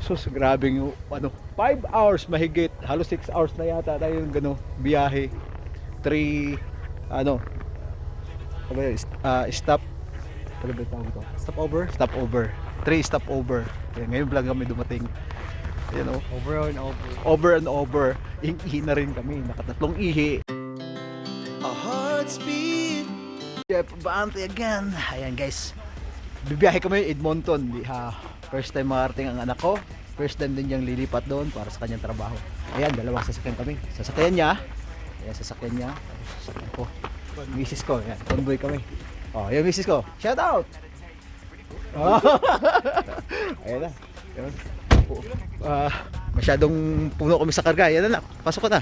sus, grabe yung ano, 5 hours mahigit, halos 6 hours na yata tayo yung biyahe. 3 ano, ano ba yun? Stop, ano ba yung tawag ito? Stopover? Stopover. 3 stopover. Kaya ngayon lang kami dumating. You know, Over and over. over and over. Ihi na rin kami, nakatatlong ihi. A heart speed. Jeff Bante again. Ayan guys, bibiyahe kami Edmonton. First time makarating ang anak ko. First time din niyang lilipat doon para sa kanyang trabaho. Ayan, dalawang sasakyan kami. Sasakyan niya. Ayan, sasakyan niya. Sasakyan ko. Misis ko. Ayan, convoy kami. Oh, yung misis ko. Shout out! Oh. Ayan na. Ayan. Masyadong puno kami sa karga. Ayan na. Pasok ka na.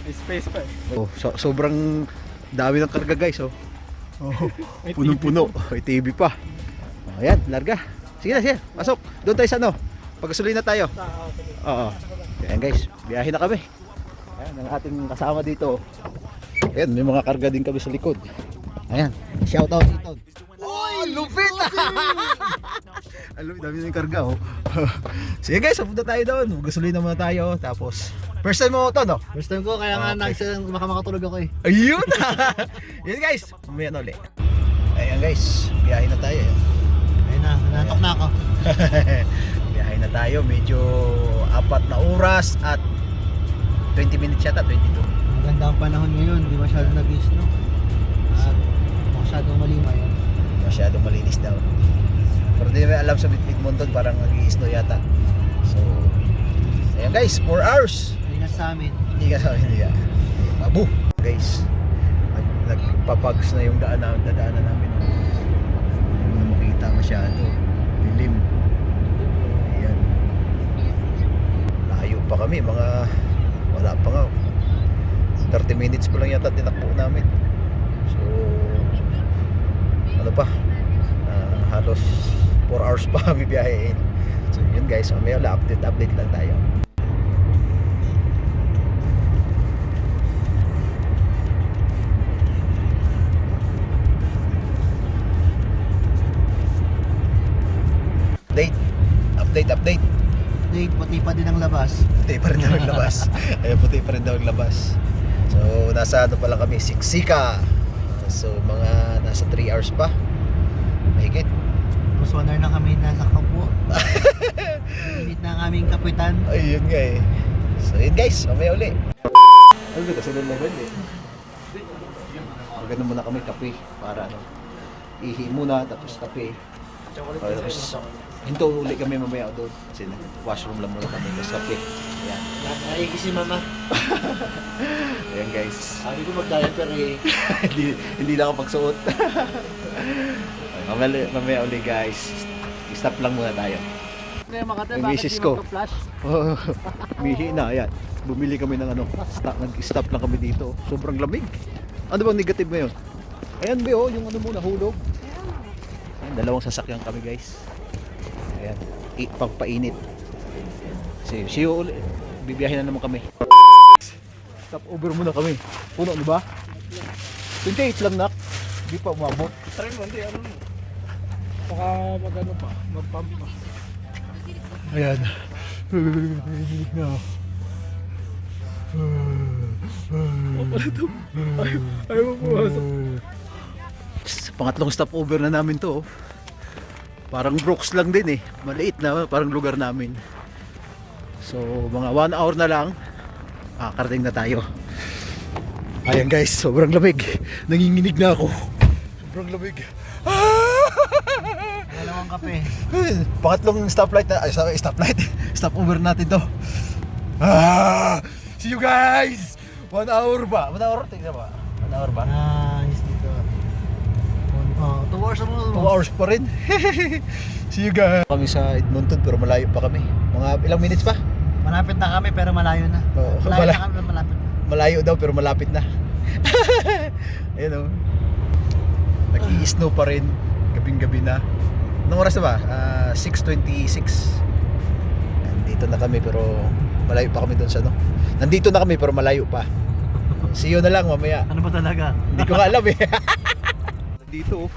May space pa eh. Oh, sobrang dami ng karga guys. Oh. Oh, punong-puno. May TV pa. Oh, ayan, larga. Sige na, sige. Pasok. Doon tayo sa ano. Pagkasulin na tayo. Oo. Ayan guys, biyahe na kami. Ayan, ang ating kasama dito. Ayan, may mga karga din kami sa likod. Ayan, shout out dito. Oh, lupit! Alam, dami na yung karga oh. Sige guys, punta tayo doon. Gasolina muna tayo. Tapos, first time mo ito no? First time ko, kaya nga Okay. makatulog ako eh. Ayun! Yan guys, mamaya na ulit. Ayan guys, biyahe na tayo. Ayun na, nantok na ako. Biyahe na tayo, medyo 4 na oras at 20 minutes yata, 22. Maganda ang panahon ngayon, di masyadong nag-snow. At masyadong malimay. Masyadong malinis daw. Pero di namin alam sa Edmonton, parang nag-i-snow yata. So, ayan guys, 4 hours. Ingat sa amin. Hindi ka sabi niya. Babu! Guys, nagpapags na yung dadaanan namin. Hindi mo na makita masyado. Dilim. Ayan. Layo pa kami, wala pa nga. 30 minutes pa lang yata tinakbo namin. So, ano pa? Halos 4 hours pa kami biyahein. So, yun guys, mamaya update lang tayo. Update. Date, puti pa din ang labas. Puti pa rin daw ang labas. Ayun, puti pa rin daw ang labas. So, nasa ano pa lang kami, Siksika. So, mga nasa 3 hours pa. Mahigit. Plus 1 hour na kami nasa kapo. Init na ang aming kapitan. Ayun nga eh. So, yun guys, mamaya uli. Ano ba, kasi level eh. Magano muna kami, kape. Para ano, ihi muna, tapos kape. Tapos, hinto uli kami mamaya doon. Kasi washroom lang muna kami, tapos kape. Ayan. Naiki si mama. Ayan guys. Sabi ko mag-diaper eh. hindi na ako pagsuot. Mamaya uli guys. Stop lang muna tayo. Yung misis ko. Mihi na, ayan. Bumili kami ng ano. Nag-stop lang kami dito. Sobrang lamig. Ano bang negative ngayon? Ayan ba oh, yung ano muna, hulog. Ayan, dalawang sasakyan kami guys. Ayan, pagpainit. See you ulit. Bibiyahin na naman kami. Stop over muna kami. Puno, di ba? 28 lang nak. Hindi pa umabot. Try mo, hindi ano. Baka magano pa, mag-pump pa. Ayan. Narinig na ako. Ayaw mo pumasok. Pangatlong stopover na namin to. Oh. Parang Brooks lang din eh. Maliit na, parang lugar namin. So, mga 1 hour na lang. Karating na tayo. Ayan guys, sobrang lamig. Nanginginig na ako. Sobrang lamig. Dalawang kape. Pangatlong stoplight na, stoplight. Stopover natin to. See you guys! 1 hour ba? 1 hour? Tingnan ba? 1 hour ba? Nice dito. 2 hours na 2 hours pa rin. See you guys. Kami sa Edmonton pero malayo pa kami. Mga ilang minutes pa? Malapit na kami pero malayo na. Oo, Malayo na kami pero malapit na. Malayo daw pero malapit na. Ayun o. Nag-i-snow pa rin. Gabing-gabi na. Anong oras na ba? 6:26. Nandito na kami pero malayo pa kami doon sa ano. Nandito na kami pero malayo pa. See you na lang mamaya. Ano ba talaga? Hindi ko nga alam eh. Dito oh.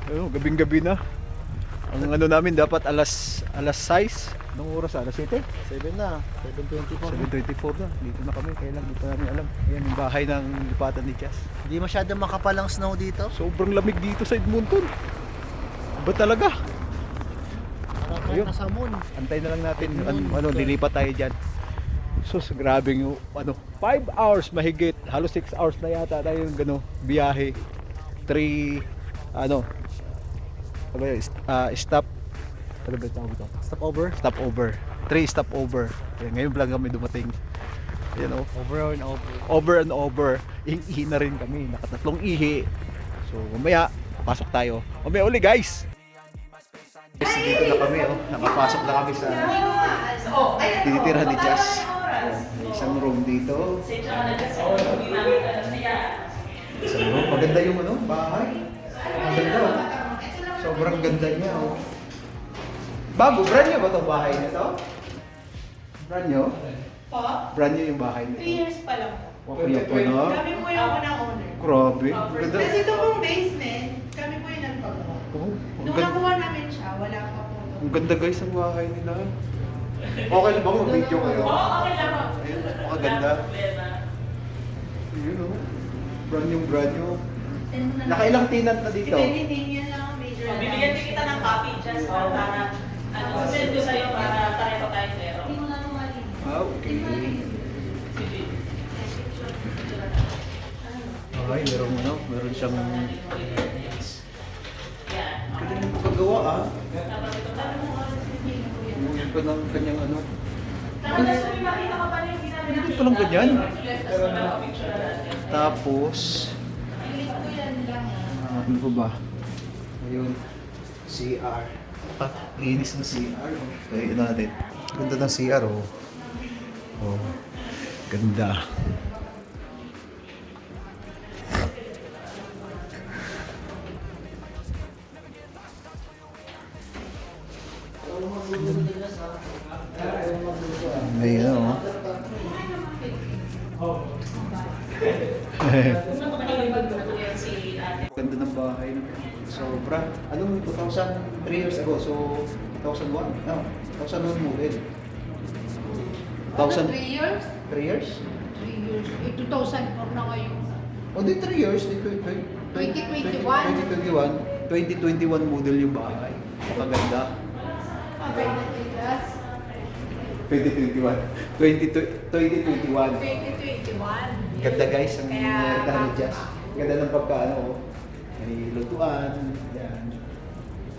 Ayun, gabing-gabi na. Ang ano namin dapat alas 6. Anong oras? Alas 7? 7 na. 7:24. 7:24 na. Dito na kami. Kailan? Hindi pa namin alam. Ayan yung bahay ng lipatan ni Jazz. Hindi masyadong makapal ang snow dito. Sobrang lamig dito sa Edmonton. Ba talaga? Parang kahit Ayun. nasa moon. Antay na lang natin. Lilipat tayo dyan. Sus, grabe yung 5 hours mahigit. Halos 6 hours na yata tayo yung biyahe. 3, stop. Ano ba yung tawag ito? Stopover. Stopover. 3 stopover. Kaya ngayon lang kami dumating. Ayan o. Over and over. Over and over. Ihi na rin kami. Nakatatlong ihi. So mamaya, pasok tayo. Mamaya uli guys! Guys, dito na kami Nakapasok na kami sa tinitirahan ni Jazz. May isang room dito. Isang room. Maganda yung bahay. Maganda Sobrang ganda niya Bago, brand new ba itong bahay na ito? Brand new? Po? Brand new yung bahay 3 nito. years pa lang po. Kaya pa na. Kami po yung unang owner. Grabe. Ganda. Kasi ito pong basement, kami po yung nagpagawa. Oh, Nung nakuha namin siya, wala pa po. ang ganda guys ang bahay nila. Okay lang ba kung video kayo? Oo, okay lang po. Ayun, makaganda. Ayun brand new. Nakailang tenant na If dito? anything, yan lang ang major. Bibigyan din kita ng copy just para send ko sa'yo para pareho tayo zero. Hindi mo na lumali. Okay. Ay, meron siyang pwede nang paggawa Umuwi pa ng kanyang Tapos may makita ka pa rin yung ginagawa. Hindi palang ganyan. Tapos ano pa ba? Ayun, CR. Linis ng CR. Ayun natin. Ganda ng CR ganda. Ayun Ganda ng bahay. Sobra. Anong 3 years ago? So, 2001? No, 2001 model. 3 years? 3 years? 3 years. 2004 na ngayon. O di 3 years. 2021. 2021 model yung bahay. Makaganda. Maganda tigas. 2021. 2021. 2021. Ganda guys ang Kaya, ni Jazz. Ganda ng pagkaano. May lutuan. Yan.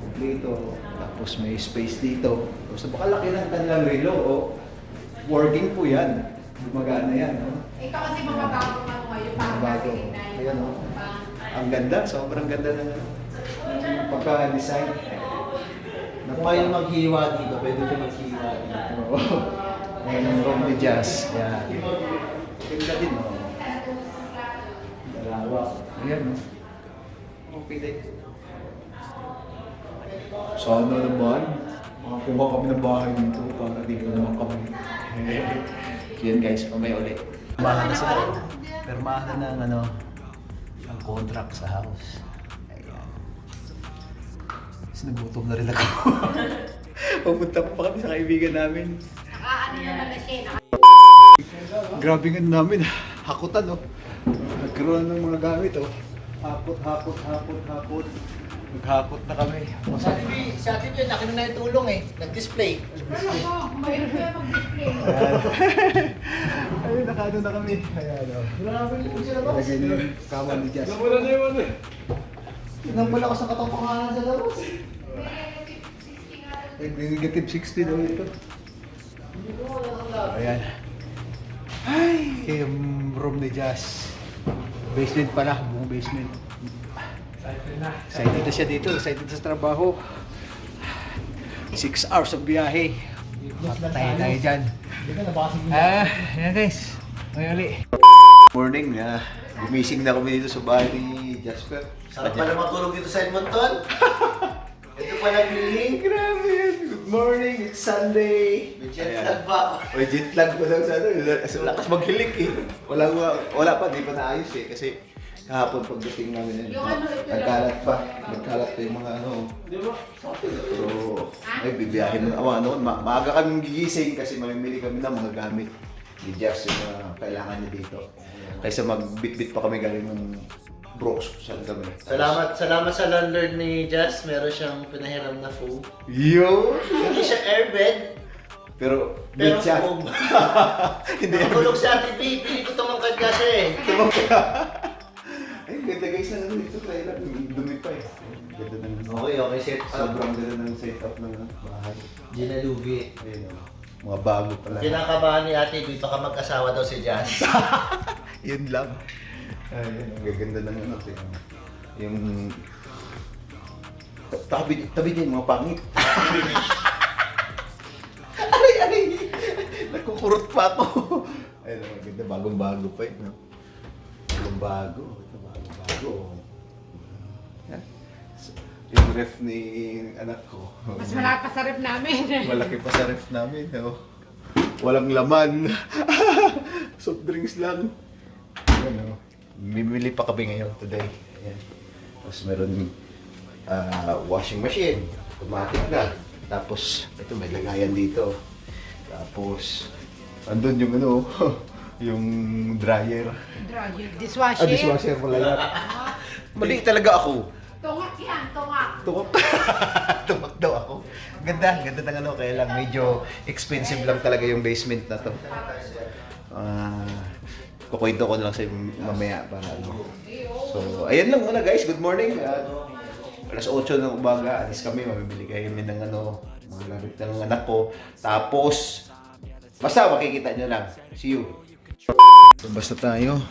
Kompleto. Tapos may space dito. Tapos napakalaki ng kanilang relo. Working po yan. Gumagana yan. Ito kasi mababago nga ngayon. Parang Bago. kasi na Ayan Ang ganda. Sobrang ganda ng pagka-design. Kung kayo maghiwa dito, pwede ka maghiwa dito. Ayan ang room ni Jazz. Yan. Ganda din. Dalawa. Ayan. Okay din. Sana naman. Makakuha kami ng bahay dito para dito naman kami. Yan guys, mamaya ulit. Permahan na sila. Permahan na ng ang contract sa house. Ayan. Tapos nagutom na rin ako. Pupunta pa kami sa kaibigan namin. Nakaano naman na siya. Grabe nga namin. Hakutan Nagkaroon ng mga gamit Hakot. Naghakot na kami. Si Ate Joy, laki na itulong nag-display. Ano po? Mayroon kayo mag-display. Ayun, nakano na kami. Ayan Grabe yung sila ba? Lagay niyo yung kama ni Jazz. Tinambal ako sa katotohanan sa labas. Negative 60 daw ito. Ayan. Ay, yung room ni Jazz. Basement pala, buong basement. Excited na siya dito, excited sa trabaho. 6 hours of biyahe. Patay tayo dyan. Ayan guys. Ngayon ulit. Morning, gumising na kami dito sa bahay ni Jasper. Sarap pala matulog dito sa Edmonton. Ito pala feeling. Grabe yan. Good morning, it's Sunday. May jet lag ba ako? May jet lag pa lang sa Lakas maghilik Wala pa, di pa naayos kasi Kahapon pagdating namin Yung ano, ito nagkalat pa. Nagkalat pa yung mga ano. Pero, ay, bibiyahin mo. Maaga kami gigising kasi mamimili kami ng mga gamit. I-just yung mga kailangan niya dito. Kaysa magbitbit pa kami galing ng Brooks. Saan kami? Salamat sa landlord ni Jazz. Meron siyang pinahiram na foam. Yun! Hindi siya airbed. Pero Pero siya. foam. Hindi. Nakatulog si Ate B. Pili ko tumangkad kasi eh. Ay, ganda guys na ano dito. Kaya lang, dumi pa eh. Ganda ng Okay, set up. Sobrang ganda ng setup ng bahay. Ginalugi. Ayun, mga bago pala. Kinakabahan ni Ate B. Baka mag-asawa daw si Jazz. Yun lang. Ayun, ang gaganda ng ano. Yung... Tabi din, mga pangit. Aray! Nakukurot pa ako. Ayun, ang ganda. Bagong-bago pa yun. No? Bagong-bago. Ito, bagong-bago. Yan. So, yung ref ni anak ko. Mas malaki pa sa ref namin. Malaki pa sa ref namin. No? Walang laman. Soft drinks lang. Ayan, no? Mimili pa kami ngayon today. Ayan. Tapos meron washing machine. Automatic na. Tapos, ito may lagayan dito. Tapos, andun yung ano, yung dryer. Dishwasher. Dishwasher pala yan. Mali talaga ako. Tungak yan, tungak. Tumak. Tumak daw ako. Ganda ng ano. Kaya lang medyo expensive lang talaga yung basement na to. Kukwento ko na lang sa mamaya para ano. So, ayan lang muna guys. Good morning. Alas 8 ng umaga, alis kami. Mamimili kami ng ano, mga gamit ng anak ko. Tapos, basta makikita nyo lang. See you. So, basta tayo.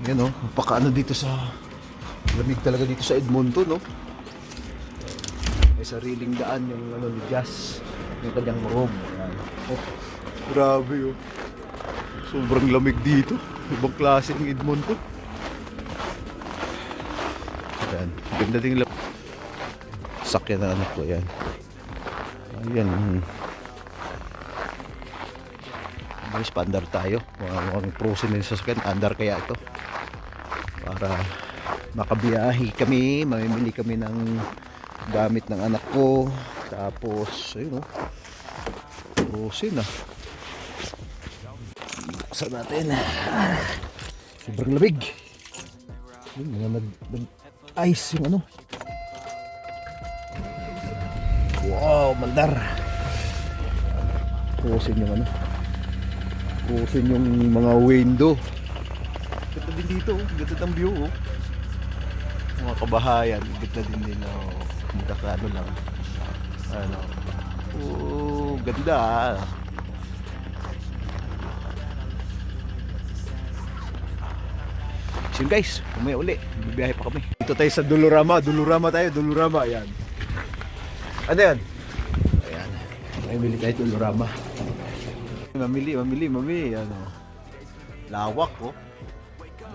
Ayan o. Napaka-ano dito sa... Lamig talaga dito sa Edmonton, no? May sariling daan yung ano ni Jazz. Yung kanyang room. Ayan. Oh, grabe oh. Sobrang lamig dito. Ibang klase ng Edmonton. Ayan. Ganda din lamig. Sakyan na anak ko. Ayan. Ayan. Mas pandar tayo. Mga prosin din sa sakyan. Andar kaya ito. Para makabiyahe kami. Mamimili kami ng gamit ng anak ko. Tapos, ayun o. Prosin ah. Buksan natin. Sobrang lamig. Yung mga nag-ice yung ano. Wow, mandar. Pusin yung ano. Pusin yung mga window. Ganda din dito. Ganda ng view. Oh. Mga kabahayan. Ganda din din. Oh. Magkakano lang. Ano. Oh, ganda. So guys, umaya uli. Bibiyahe pa kami. Dito tayo sa Dolorama. Dolorama tayo. Dolorama. Ayan. Ano yan? Ayan. May bili tayo Dolorama. Mamili. Ano. Lawak ko. Oh.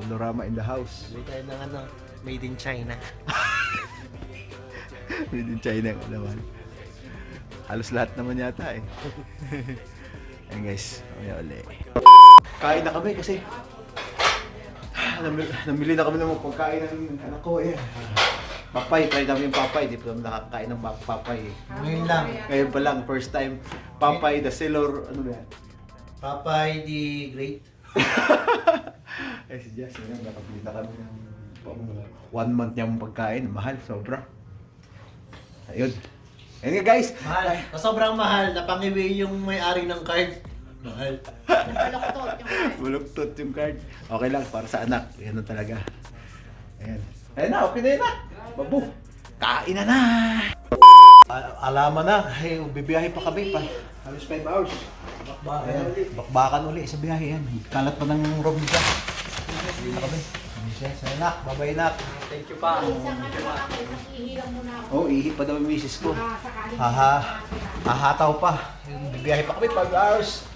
Dolorama in the house. Bili tayo ng ano, made in China. Made in China ka naman. Halos lahat naman yata eh. Ayan guys, umaya uli. Kain na kami kasi namili na kami ng mga pagkain ng anak ko eh. Papay, try namin yung papay. Di pa namin nakakain ng papay eh. Ngayon lang. Ngayon pa lang, first time. Papay, the seller, ano ba yan? Papay the Great. Eh si Jess, yun, nakabili na kami ng 1 month niyang pagkain. Mahal, sobra. Ayun. Ayun nga guys. Mahal. Sobrang mahal. Napangiwi yung may-ari ng card. Mahal. Baloktot yung Buluktot yung card. Okay lang, para sa anak. Yan na talaga. Ayan. Ayan na, okay na yun na. Babu, kain na na. Alaman na. Hey, bibiyahe pa kami pa. Halos 5 hours. Bakbakan uli sa biyahe yan. Kalat pa ng room dyan. Hindi na kami. Sa anak, babay nak. Thank you pa. isang ano na ako, isang ihilang muna ako. Oh, ihi pa daw yung misis ko. Sakaling Hahataw pa. Yung bibiyahe pa kami 5 hours.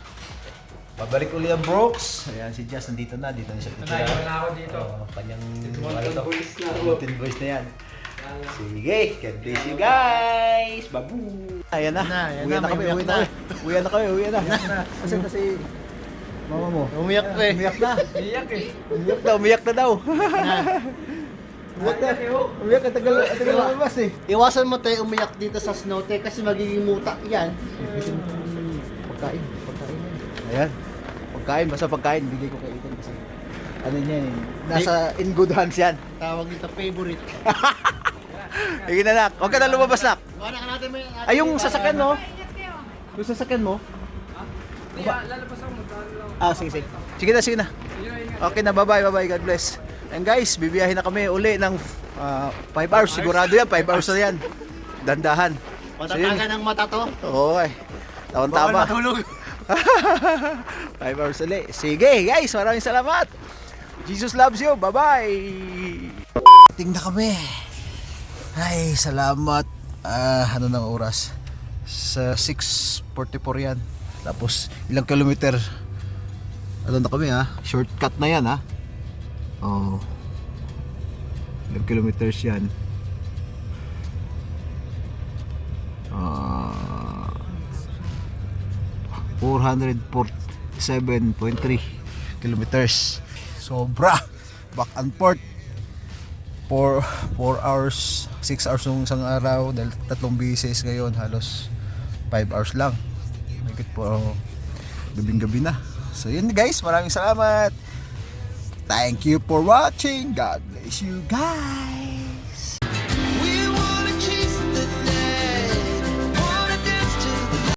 Babalik ulit ang Brooks. Ayan si Jazz nandito na. Dito na siya titira. Wala ako dito. Kanyang Boys na. Mountain boys na yan. Sige, God bless you guys. Babu. Ayan na. Ayan Uwi na, na kami. may Uwi milk na. Uwi na kami. Uwi na. Kasi Mama mo. Umiyak ko eh. Umiyak na. Umiyak na daw. Umiyak na, tagal lumabas eh. Iwasan mo tayo umiyak dito sa snow te kasi magiging muta yan. Pagkain yan. Ayan. Pagkain, basta pagkain, bigay ko kay Ethan kasi ano niya eh, nasa in good hands yan. Tawag dito favorite. Sige na nak, huwag ka na lumabas nak. Kuhanan ka natin mo yung Ay yung sasakyan mo, Ingat kayo. yung sasakyan mo. Sige, sige. Sige na. Okay na, bye-bye, God bless. And guys, bibiyahin na kami uli ng 5 hours, sigurado yan, 5 hours na yan. Dandahan. Patatagan ng mata to. Oo eh. Tama. 5 hours ulit. Sige guys, maraming salamat. Jesus loves you. Bye-bye. Tingnan kami. Ay, salamat. Ano nang oras? Sa 6:44 yan. Tapos ilang kilometer? Ano na kami ha? Shortcut na yan ha. Oh. Ilang kilometers yan? 447.3 kilometers. Sobra. Back and forth. 4 hours, 6 hours nung isang araw dahil 3 bisis ngayon, halos 5 hours lang. Higit po gabing-gabi na. So yun guys, maraming salamat. Thank you for watching. God bless you guys.